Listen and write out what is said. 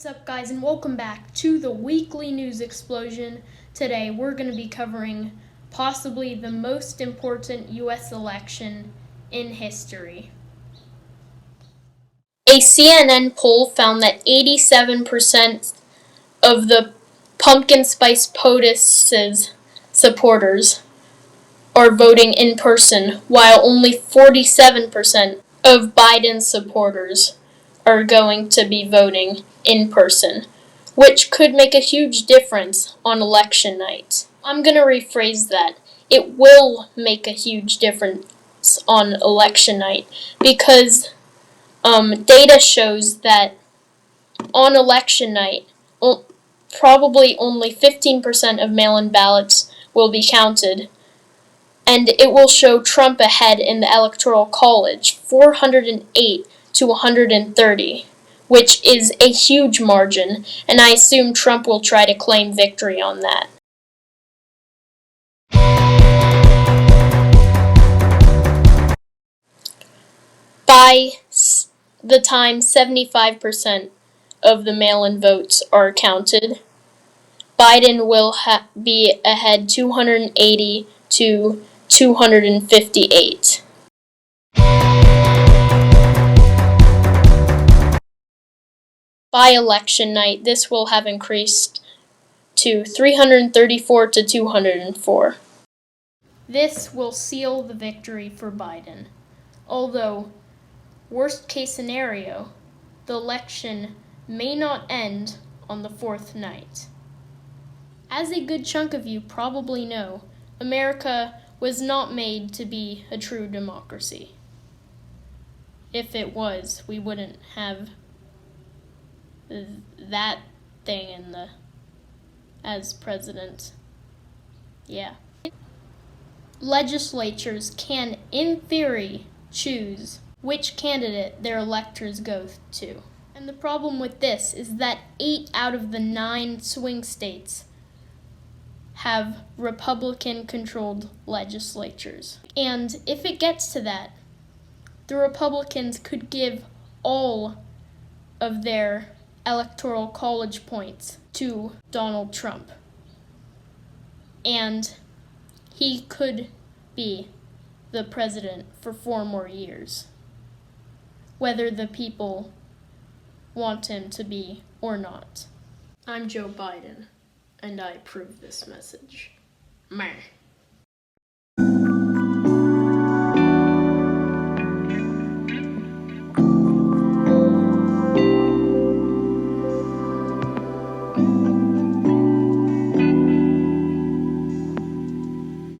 What's up, guys, and welcome back to the weekly news explosion. Today we're going to be covering possibly the most important U.S. election in history. A CNN poll found that 87% of the pumpkin spice POTUS's supporters are voting in person, while only 47% of Biden's supporters are going to be voting in person, which could make a huge difference on election night. I'm going to rephrase that. It will make a huge difference on election night because data shows that on election night, probably only 15% of mail-in ballots will be counted, and it will show Trump ahead in the Electoral College, 408 to 130, which is a huge margin, and I assume Trump will try to claim victory on that. By the time 75% of the mail-in votes are counted, Biden will be ahead 280 to 258. By election night, this will have increased to 334 to 204. This will seal the victory for Biden. Although, worst case scenario, the election may not end on the fourth night. As a good chunk of you probably know, America was not made to be a true democracy. If it was, we wouldn't have that thing as president. Yeah. Legislatures can, in theory, choose which candidate their electors go to. And the problem with this is that 8 out of the 9 swing states have Republican-controlled legislatures. And if it gets to that, the Republicans could give all of their Electoral College points to Donald Trump. And he could be the president for 4 more years, whether the people want him to be or not. I'm Joe Biden, and I approve this message. Meh.